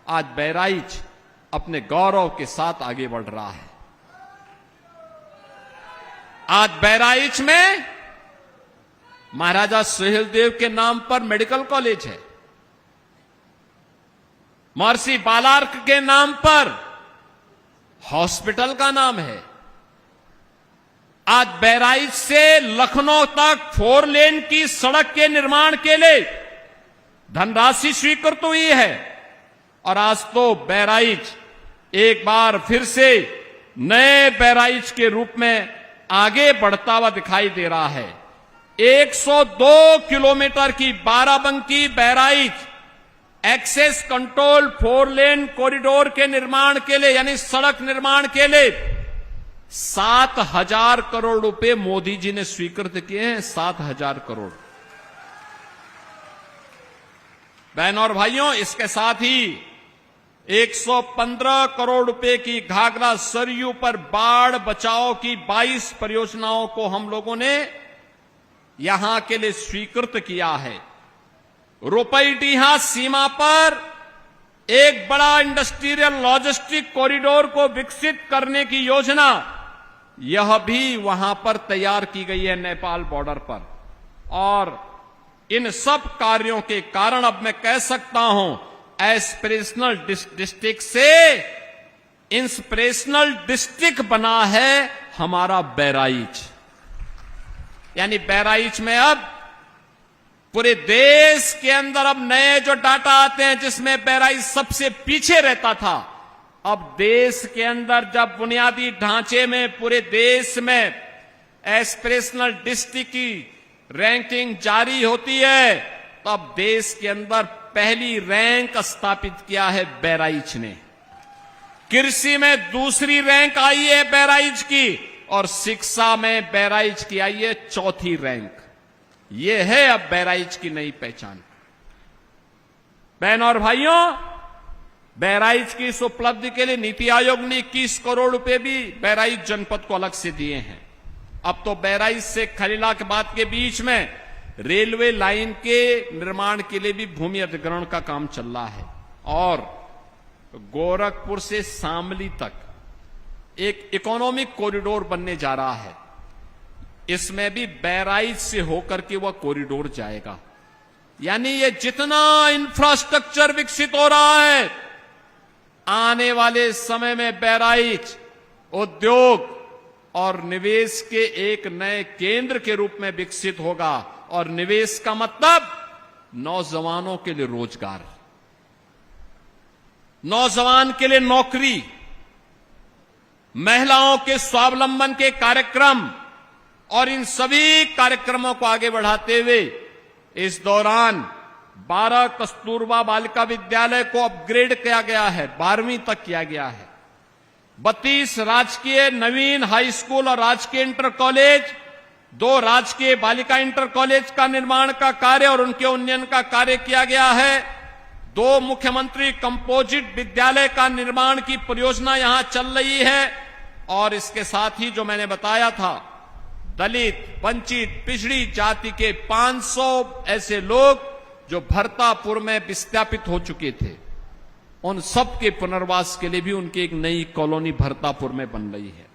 आज बहराइच अपने गौरव के साथ आगे बढ़ रहा है। आज बहराइच में महाराजा सुहेलदेव के नाम पर मेडिकल कॉलेज है, महर्षि बालार्क के नाम पर हॉस्पिटल का नाम है। आज बहराइच से लखनऊ तक 4 लेन की सड़क के निर्माण के लिए धनराशि स्वीकृत हुई है और आज तो बहराइच एक बार फिर से नए बहराइच के रूप में आगे बढ़ता हुआ दिखाई दे रहा है। 102 किलोमीटर की बाराबंकी बहराइच एक्सेस कंट्रोल 4 लेन कॉरिडोर के निर्माण के लिए यानी सड़क निर्माण के लिए 7,000 करोड़ रुपए मोदी जी ने स्वीकृत किए हैं। 7,000 करोड़। बहनों और भाइयों, इसके साथ ही 115 करोड़ रुपए की घाघरा सरयू पर बाढ़ बचाव की 22 परियोजनाओं को हम लोगों ने यहां के लिए स्वीकृत किया है। रुपईडीहा सीमा पर एक बड़ा इंडस्ट्रियल लॉजिस्टिक कॉरिडोर को विकसित करने की योजना यह भी वहां पर तैयार की गई है नेपाल बॉर्डर पर। और इन सब कार्यों के कारण अब मैं कह सकता हूं एस्पिरेशनल डिस्ट्रिक्ट से इंस्पिरेशनल डिस्ट्रिक्ट बना है हमारा बहराइच। यानी बहराइच में अब पूरे देश के अंदर अब नए जो डाटा आते हैं जिसमें बहराइच सबसे पीछे रहता था, अब देश के अंदर जब बुनियादी ढांचे में पूरे देश में एस्पिरेशनल डिस्ट्रिक्ट की रैंकिंग जारी होती है तब देश के अंदर पहली रैंक स्थापित किया है बहराइच ने। कृषि में दूसरी रैंक आई है बहराइच की और शिक्षा में बहराइच की आई है 4थी रैंक। ये है अब बहराइच की नई पहचान। बहनों और भाइयों, बहराइच की इस उपलब्धि के लिए नीति आयोग ने 21 करोड़ रुपए भी बहराइच जनपद को अलग से दिए हैं। अब तो बहराइच से खलीलाबाद के बीच में रेलवे लाइन के निर्माण के लिए भी भूमि अधिग्रहण का काम चल रहा है और गोरखपुर से शामली तक एक इकोनॉमिक कॉरिडोर बनने जा रहा है। इसमें भी बहराइच से होकर के वह कॉरिडोर जाएगा। यानी ये जितना इंफ्रास्ट्रक्चर विकसित हो रहा है, आने वाले समय में बहराइच उद्योग और निवेश के एक नए केंद्र के रूप में विकसित होगा। और निवेश का मतलब नौजवानों के लिए रोजगार, नौजवान के लिए नौकरी, महिलाओं के स्वावलंबन के कार्यक्रम और इन सभी कार्यक्रमों को आगे बढ़ाते हुए इस दौरान 12 कस्तूरबा बालिका विद्यालय को अपग्रेड किया गया है, 12वीं तक किया गया है। 32 राजकीय नवीन हाई स्कूल और राजकीय इंटर कॉलेज, 2 राजकीय बालिका इंटर कॉलेज का निर्माण का कार्य और उनके उन्नयन का कार्य किया गया है। 2 मुख्यमंत्री कंपोजिट विद्यालय का निर्माण की परियोजना यहां चल रही है। और इसके साथ ही जो मैंने बताया था, दलित, वंचित, पिछड़ी जाति के 500 ऐसे लोग जो भरतापुर में विस्थापित हो चुके थे, उन सब के पुनर्वास के लिए भी उनकी एक नई कॉलोनी भरतापुर में बन रही है।